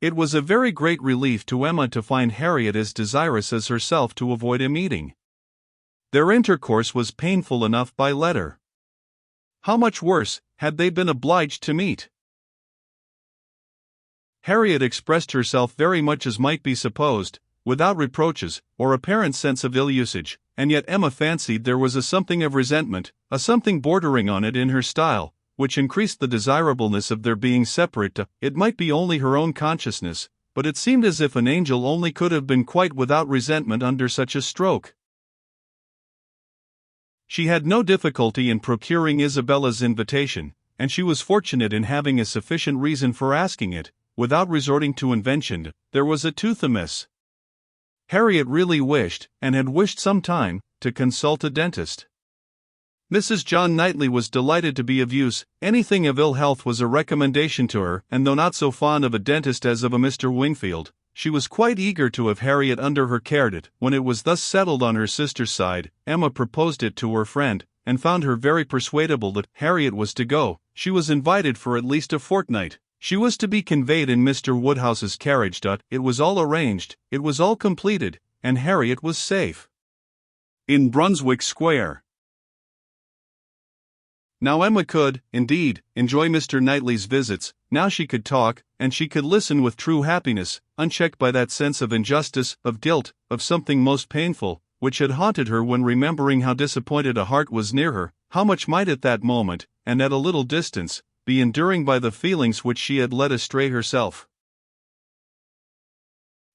It was a very great relief to Emma to find Harriet as desirous as herself to avoid a meeting. Their intercourse was painful enough by letter. How much worse had they been obliged to meet? Harriet expressed herself very much as might be supposed, without reproaches, or apparent sense of ill-usage, and yet Emma fancied there was a something of resentment, a something bordering on it in her style, which increased the desirableness of their being separate. It might be only her own consciousness, but it seemed as if an angel only could have been quite without resentment under such a stroke. She had no difficulty in procuring Isabella's invitation, and she was fortunate in having a sufficient reason for asking it, without resorting to invention. There was a tooth amiss. Harriet really wished, and had wished some time, to consult a dentist. Mrs. John Knightley was delighted to be of use. Anything of ill health was a recommendation to her, and though not so fond of a dentist as of a Mr. Wingfield, she was quite eager to have Harriet under her care. When it was thus settled on her sister's side, Emma proposed it to her friend, and found her very persuadable that Harriet was to go. She was invited for at least a fortnight. She was to be conveyed in Mr. Woodhouse's carriage. It was all arranged, it was all completed, and Harriet was safe in Brunswick Square. Now Emma could, indeed, enjoy Mr. Knightley's visits. Now she could talk, and she could listen with true happiness, unchecked by that sense of injustice, of guilt, of something most painful, which had haunted her when remembering how disappointed a heart was near her, how much might at that moment, and at a little distance, be enduring by the feelings which she had led astray herself.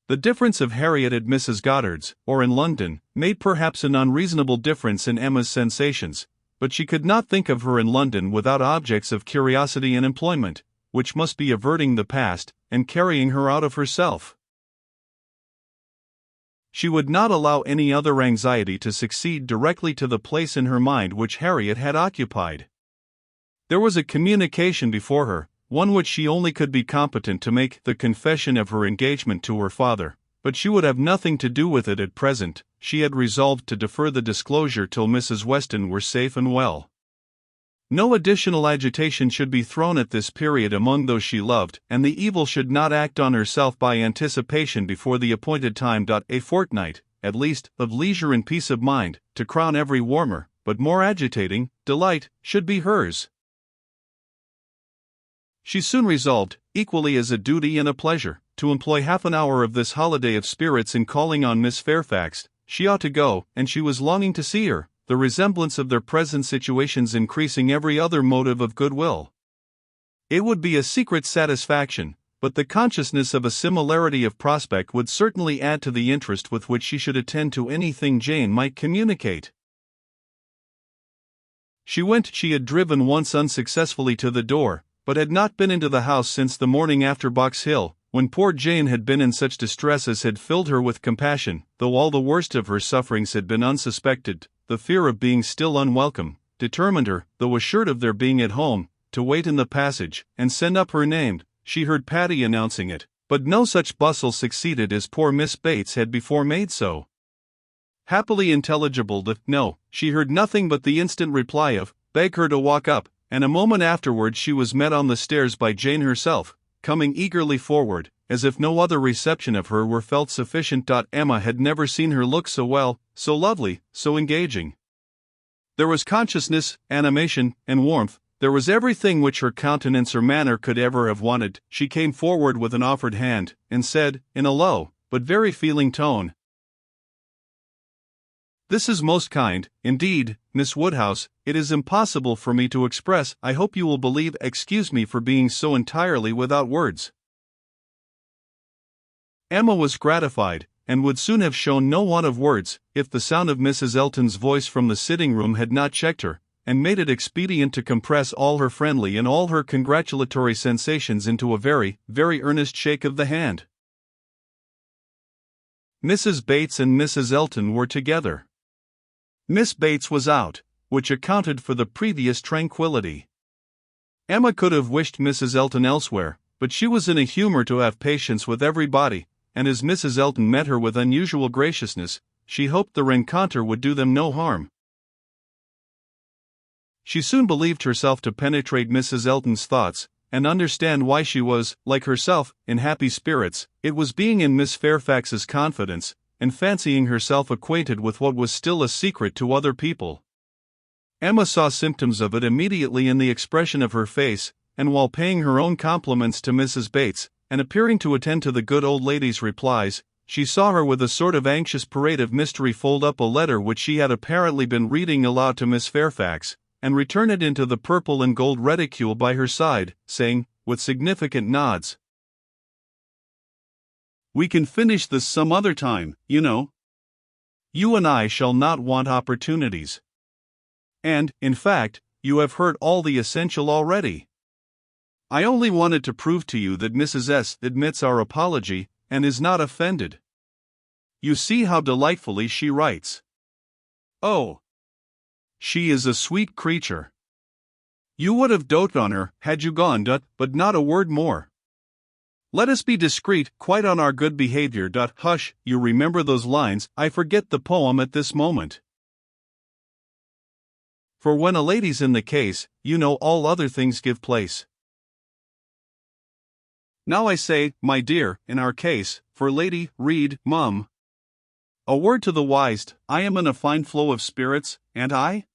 The difference of Harriet at Mrs. Goddard's, or in London, made perhaps an unreasonable difference in Emma's sensations, but she could not think of her in London without objects of curiosity and employment, which must be averting the past, and carrying her out of herself. She would not allow any other anxiety to succeed directly to the place in her mind which Harriet had occupied. There was a communication before her, one which she only could be competent to make, the confession of her engagement to her father, but she would have nothing to do with it at present. She had resolved to defer the disclosure till Mrs. Weston were safe and well. No additional agitation should be thrown at this period among those she loved, and the evil should not act on herself by anticipation before the appointed time. A fortnight, at least, of leisure and peace of mind, to crown every warmer, but more agitating, delight, should be hers. She soon resolved, equally as a duty and a pleasure, to employ half an hour of this holiday of spirits in calling on Miss Fairfax. She ought to go, and she was longing to see her, the resemblance of their present situations increasing every other motive of goodwill. It would be a secret satisfaction, but the consciousness of a similarity of prospect would certainly add to the interest with which she should attend to anything Jane might communicate. She went. She had driven once unsuccessfully to the door, but had not been into the house since the morning after Box Hill, when poor Jane had been in such distress as had filled her with compassion. Though all the worst of her sufferings had been unsuspected, the fear of being still unwelcome determined her, though assured of their being at home, to wait in the passage, and send up her name. She heard Patty announcing it, but no such bustle succeeded as poor Miss Bates had before made so happily intelligible. No, she heard nothing but the instant reply of, beg her to walk up, and a moment afterwards she was met on the stairs by Jane herself, coming eagerly forward, as if no other reception of her were felt sufficient. Emma had never seen her look so well, so lovely, so engaging. There was consciousness, animation, and warmth. There was everything which her countenance or manner could ever have wanted. She came forward with an offered hand, and said, in a low, but very feeling tone, "This is most kind, indeed, Miss Woodhouse. It is impossible for me to express. I hope you will believe. Excuse me for being so entirely without words." Emma was gratified, and would soon have shown no want of words, if the sound of Mrs. Elton's voice from the sitting-room had not checked her, and made it expedient to compress all her friendly and all her congratulatory sensations into a very, very earnest shake of the hand. Mrs. Bates and Mrs. Elton were together. Miss Bates was out, which accounted for the previous tranquillity. Emma could have wished Mrs. Elton elsewhere, but she was in a humor to have patience with everybody, and as Mrs. Elton met her with unusual graciousness, she hoped the rencontre would do them no harm. She soon believed herself to penetrate Mrs. Elton's thoughts, and understand why she was, like herself, in happy spirits. It was being in Miss Fairfax's confidence, and fancying herself acquainted with what was still a secret to other people. Emma saw symptoms of it immediately in the expression of her face, and while paying her own compliments to Mrs. Bates, and appearing to attend to the good old lady's replies, she saw her with a sort of anxious parade of mystery fold up a letter which she had apparently been reading aloud to Miss Fairfax, and return it into the purple and gold reticule by her side, saying, with significant nods, "We can finish this some other time, you know. You and I shall not want opportunities. And, in fact, you have heard all the essential already. I only wanted to prove to you that Mrs. S. admits our apology, and is not offended. You see how delightfully she writes. Oh, she is a sweet creature. You would have doted on her, had you gone, but not a word more. Let us be discreet, quite on our good behavior. Hush, you remember those lines, I forget the poem at this moment. For when a lady's in the case, you know all other things give place. Now I say, my dear, in our case, for lady, read, mum. A word to the wise, I am in a fine flow of spirits, and I?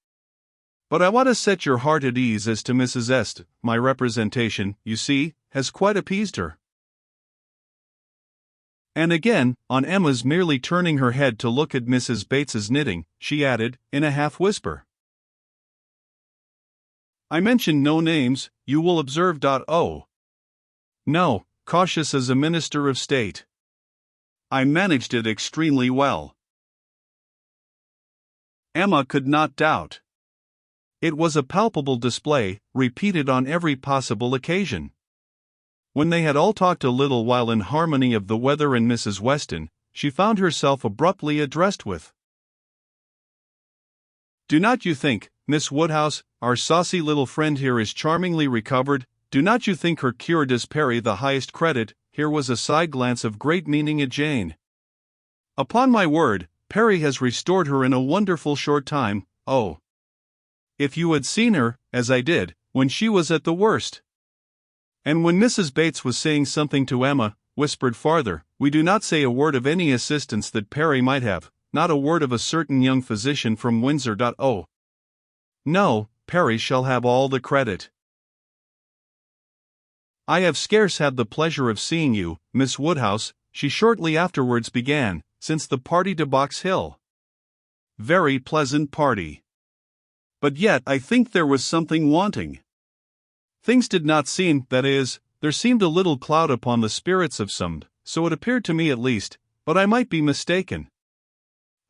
But I want to set your heart at ease as to Mrs. S. My representation, you see, has quite appeased her. And again, on Emma's merely turning her head to look at Mrs. Bates's knitting, she added, in a half-whisper. I mention no names, you will observe. Oh. No, cautious as a minister of state. I managed it extremely well. Emma could not doubt. It was a palpable display, repeated on every possible occasion. When they had all talked a little while in harmony of the weather and Mrs. Weston, she found herself abruptly addressed with, Do not you think, Miss Woodhouse, our saucy little friend here is charmingly recovered? Do not you think her cure does Perry the highest credit? Here was a side glance of great meaning at Jane. Upon my word, Perry has restored her in a wonderful short time. Oh, if you had seen her, as I did, when she was at the worst. And when Mrs. Bates was saying something to Emma, whispered farther, we do not say a word of any assistance that Perry might have, not a word of a certain young physician from Windsor. Oh, no, Perry shall have all the credit. I have scarce had the pleasure of seeing you, Miss Woodhouse, she shortly afterwards began, since the party to Box Hill. Very pleasant party. But yet I think there was something wanting. Things did not seem, that is, there seemed a little cloud upon the spirits of some, so it appeared to me at least, but I might be mistaken.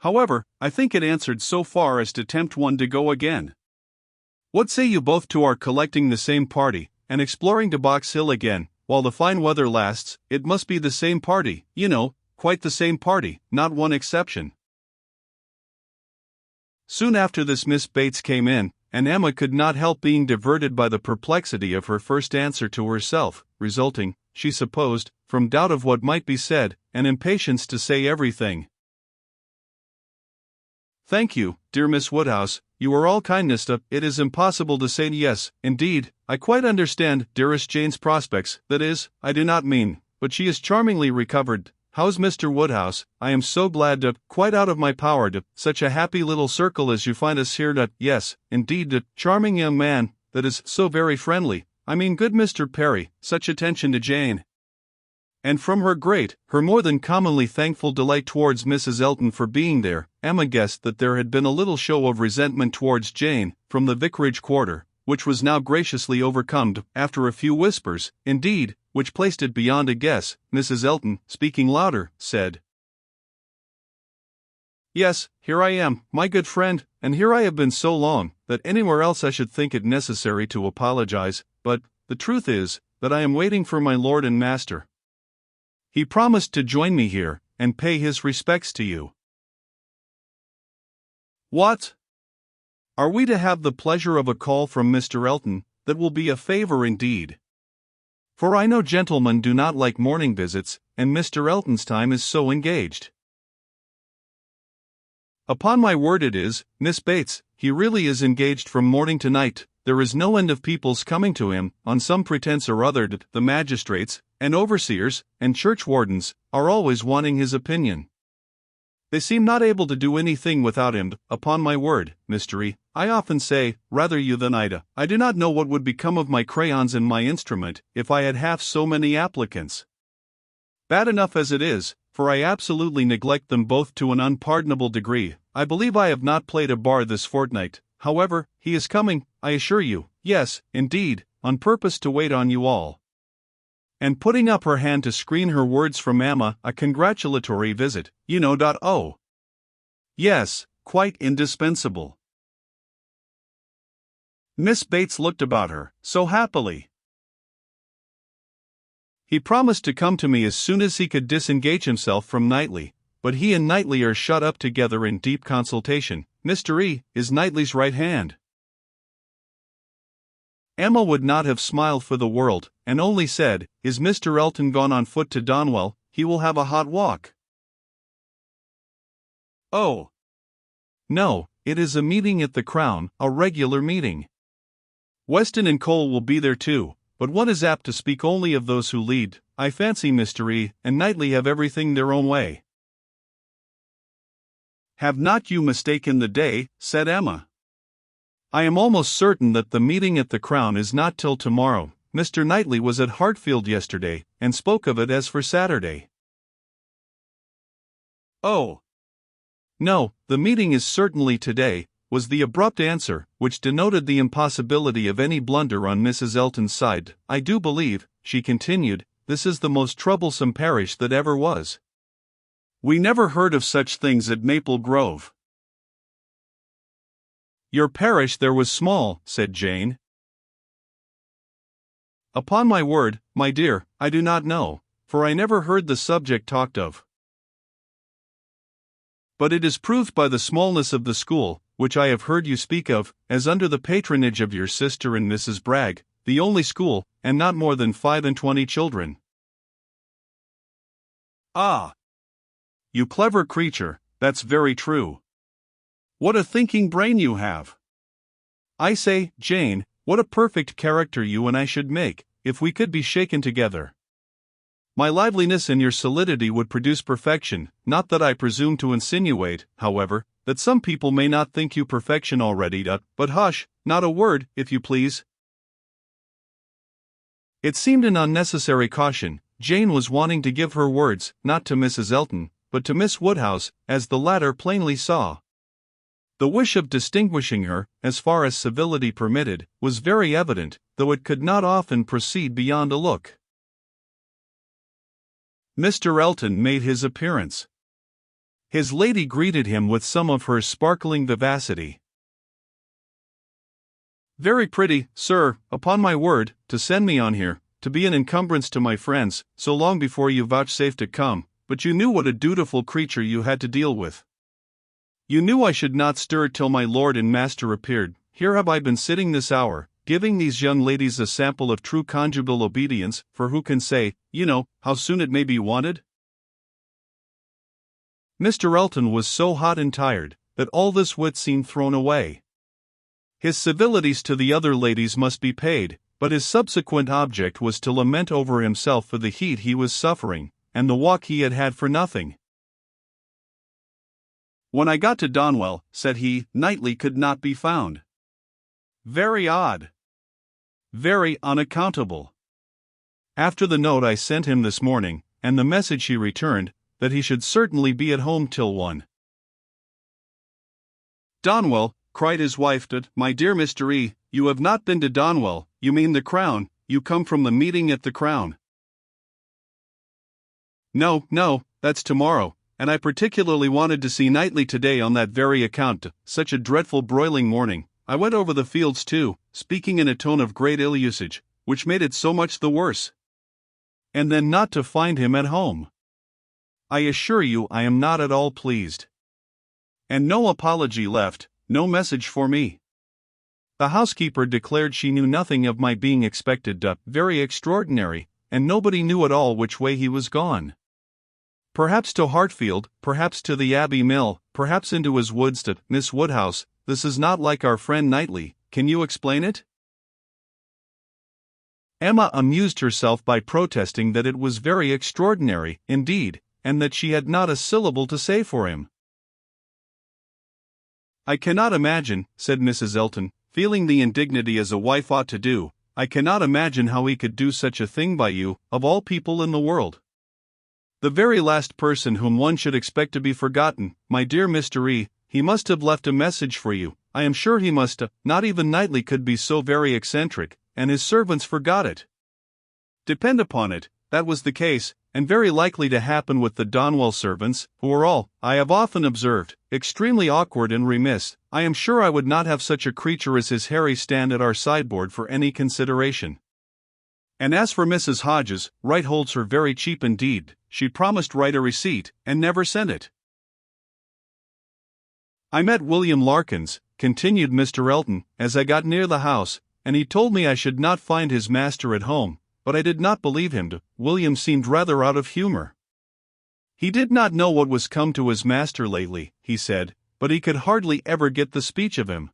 However, I think it answered so far as to tempt one to go again. What say you both to our collecting the same party, and exploring to Box Hill again, while the fine weather lasts? It must be the same party, you know, quite the same party, not one exception. Soon after this Miss Bates came in, and Emma could not help being diverted by the perplexity of her first answer to herself, resulting, she supposed, from doubt of what might be said, and impatience to say everything. Thank you, dear Miss Woodhouse, you are all kindness. It is impossible to say yes, indeed, I quite understand dearest Jane's prospects, that is, I do not mean, but she is charmingly recovered. How's Mr. Woodhouse? I am so glad quite out of my power such a happy little circle as you find us here. Yes, indeed, charming young man, that is so very friendly. I mean good Mr. Perry, such attention to Jane. And from her more than commonly thankful delight towards Mrs. Elton for being there, Emma guessed that there had been a little show of resentment towards Jane, from the vicarage quarter, which was now graciously overcome, after a few whispers, indeed, which placed it beyond a guess. Mrs. Elton, speaking louder, said, Yes, here I am, my good friend, and here I have been so long, that anywhere else I should think it necessary to apologize, but, the truth is, that I am waiting for my lord and master. He promised to join me here, and pay his respects to you. What? Are we to have the pleasure of a call from Mr. Elton? That will be a favor indeed. For I know gentlemen do not like morning visits, and Mr. Elton's time is so engaged. Upon my word it is, Miss Bates, he really is engaged from morning to night. there is no end of people's coming to him, on some pretence or other. The magistrates, and overseers, and churchwardens, are always wanting his opinion. They seem not able to do anything without him. Upon my word, Mr. E., I often say, rather you than Ida, I do not know what would become of my crayons and my instrument, if I had half so many applicants. Bad enough as it is, for I absolutely neglect them both to an unpardonable degree. I believe I have not played a bar this fortnight. However, he is coming, I assure you, yes, indeed, on purpose to wait on you all. And putting up her hand to screen her words from Emma, a congratulatory visit, you know. Oh. Yes, quite indispensable. Miss Bates looked about her, so happily. He promised to come to me as soon as he could disengage himself from Knightley, but he and Knightley are shut up together in deep consultation. Mr. E. is Knightley's right hand. Emma would not have smiled for the world, and only said, Is Mr. Elton gone on foot to Donwell? He will have a hot walk. Oh. No, it is a meeting at the Crown, a regular meeting. Weston and Cole will be there too, but one is apt to speak only of those who lead. I fancy Mr. E. and Knightley have everything their own way. Have not you mistaken the day, said Emma. I am almost certain that the meeting at the Crown is not till tomorrow. Mr. Knightley was at Hartfield yesterday, and spoke of it as for Saturday. Oh. No, the meeting is certainly today, was the abrupt answer, which denoted the impossibility of any blunder on Mrs. Elton's side. I do believe, she continued, this is the most troublesome parish that ever was. We never heard of such things at Maple Grove. Your parish there was small, said Jane. Upon my word, my dear, I do not know, for I never heard the subject talked of. But it is proved by the smallness of the school, which I have heard you speak of, as under the patronage of your sister and Mrs. Bragg, the only school, and not more than 25 children. Ah! You clever creature, that's very true. What a thinking brain you have! I say, Jane, what a perfect character you and I should make, if we could be shaken together. My liveliness and your solidity would produce perfection, not that I presume to insinuate, however, that some people may not think you perfection already, but hush, not a word, if you please. It seemed an unnecessary caution. Jane was wanting to give her words, not to Mrs. Elton, but to Miss Woodhouse, as the latter plainly saw. The wish of distinguishing her, as far as civility permitted, was very evident, though it could not often proceed beyond a look. Mr. Elton made his appearance. His lady greeted him with some of her sparkling vivacity. Very pretty, sir, upon my word, to send me on here, to be an encumbrance to my friends, so long before you vouchsafed to come, but you knew what a dutiful creature you had to deal with. You knew I should not stir till my lord and master appeared. Here have I been sitting this hour, giving these young ladies a sample of true conjugal obedience, for who can say, you know, how soon it may be wanted? Mr. Elton was so hot and tired, that all this wit seemed thrown away. His civilities to the other ladies must be paid, but his subsequent object was to lament over himself for the heat he was suffering, and the walk he had had for nothing. When I got to Donwell, said he, Knightley could not be found. Very odd. Very unaccountable. After the note I sent him this morning, and the message he returned, that he should certainly be at home till 1. Donwell, cried his wife, my dear Mr. E., you have not been to Donwell, you mean the Crown, you come from the meeting at the Crown. No, that's tomorrow. And I particularly wanted to see Knightley today on that very account. Such a dreadful broiling morning. I went over the fields too, speaking in a tone of great ill usage, which made it so much the worse. And then not to find him at home. I assure you I am not at all pleased. And no apology left, no message for me. The housekeeper declared she knew nothing of my being expected. Very extraordinary, and nobody knew at all which way he was gone. Perhaps to Hartfield, perhaps to the Abbey Mill, perhaps into his woods. Miss Woodhouse, this is not like our friend Knightley, can you explain it? Emma amused herself by protesting that it was very extraordinary, indeed, and that she had not a syllable to say for him. "I cannot imagine," said Mrs. Elton, feeling the indignity as a wife ought to do, "I cannot imagine how he could do such a thing by you, of all people in the world. The very last person whom one should expect to be forgotten, my dear Mr. E. He must have left a message for you, I am sure he must. Not even Knightley could be so very eccentric, and his servants forgot it." Depend upon it, that was the case, and very likely to happen with the Donwell servants, who are all, I have often observed, extremely awkward and remiss. I am sure I would not have such a creature as his Harry stand at our sideboard for any consideration. And as for Mrs. Hodges, Wright holds her very cheap indeed. She promised Wright a receipt, and never sent it. "I met William Larkins," continued Mr. Elton, "as I got near the house, and he told me I should not find his master at home, but I did not believe him. William seemed rather out of humor. He did not know what was come to his master lately, he said, but he could hardly ever get the speech of him.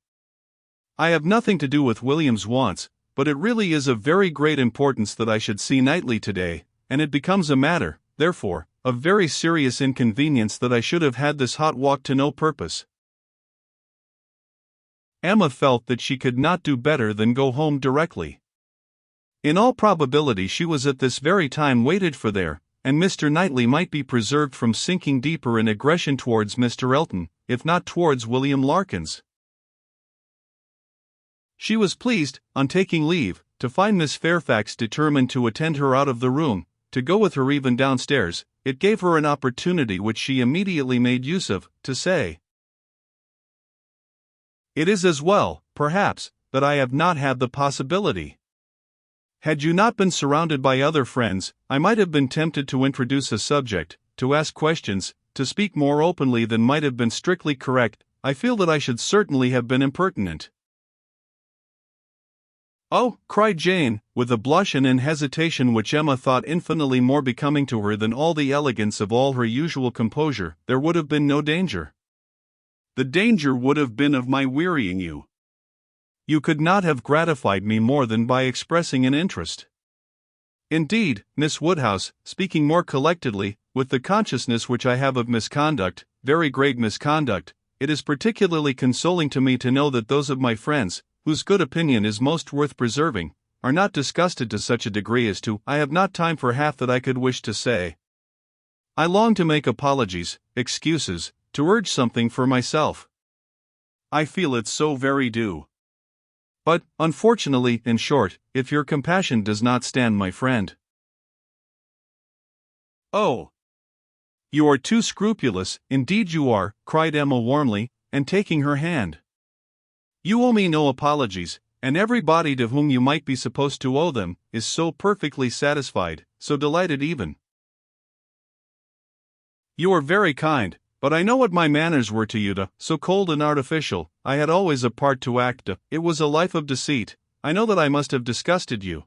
I have nothing to do with William's wants, but it really is of very great importance that I should see Knightley today, and it becomes a matter, therefore, of very serious inconvenience that I should have had this hot walk to no purpose." Emma felt that she could not do better than go home directly. In all probability she was at this very time waited for there, and Mr. Knightley might be preserved from sinking deeper in aggression towards Mr. Elton, if not towards William Larkins. She was pleased, on taking leave, to find Miss Fairfax determined to attend her out of the room, to go with her even downstairs. It gave her an opportunity which she immediately made use of, to say, "It is as well, perhaps, that I have not had the possibility. Had you not been surrounded by other friends, I might have been tempted to introduce a subject, to ask questions, to speak more openly than might have been strictly correct. I feel that I should certainly have been impertinent." "Oh," cried Jane, with a blush and an hesitation which Emma thought infinitely more becoming to her than all the elegance of all her usual composure, "there would have been no danger. The danger would have been of my wearying you. You could not have gratified me more than by expressing an interest. Indeed, Miss Woodhouse, speaking more collectedly, with the consciousness which I have of misconduct, very great misconduct, it is particularly consoling to me to know that those of my friends, whose good opinion is most worth preserving, are not disgusted to such a degree as to. I have not time for half that I could wish to say. I long to make apologies, excuses, to urge something for myself. I feel it so very due. But, unfortunately, in short, if your compassion does not stand my friend." "Oh! You are too scrupulous, indeed you are," cried Emma warmly, and taking her hand. "You owe me no apologies, and everybody to whom you might be supposed to owe them, is so perfectly satisfied, so delighted even." "You are very kind, but I know what my manners were to you, so cold and artificial. I had always a part to act, it was a life of deceit. I know that I must have disgusted you."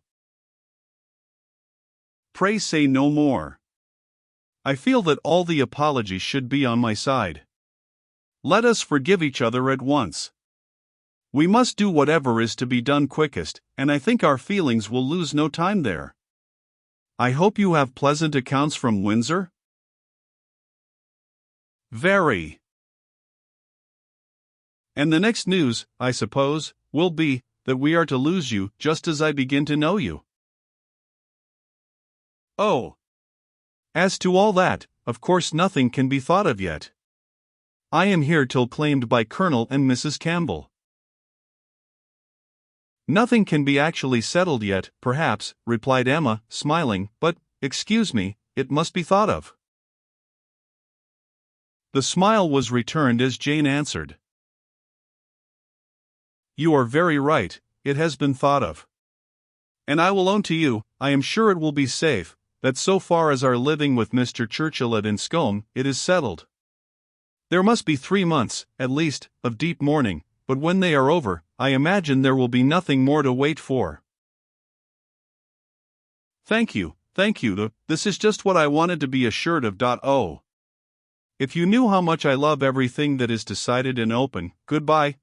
"Pray say no more. I feel that all the apologies should be on my side. Let us forgive each other at once. We must do whatever is to be done quickest, and I think our feelings will lose no time there. I hope you have pleasant accounts from Windsor?" "Very. And the next news, I suppose, will be, that we are to lose you, just as I begin to know you." "Oh! As to all that, of course nothing can be thought of yet. I am here till claimed by Colonel and Mrs. Campbell. Nothing can be actually settled yet, perhaps," replied Emma, smiling, "but, excuse me, it must be thought of." The smile was returned as Jane answered, "You are very right, it has been thought of. And I will own to you, I am sure it will be safe, that so far as our living with Mr. Churchill at Enscombe, it is settled. There must be 3 months, at least, of deep mourning, but when they are over, I imagine there will be nothing more to wait for." Thank you, this is just what I wanted to be assured of. Oh! If you knew how much I love everything that is decided and open. Goodbye.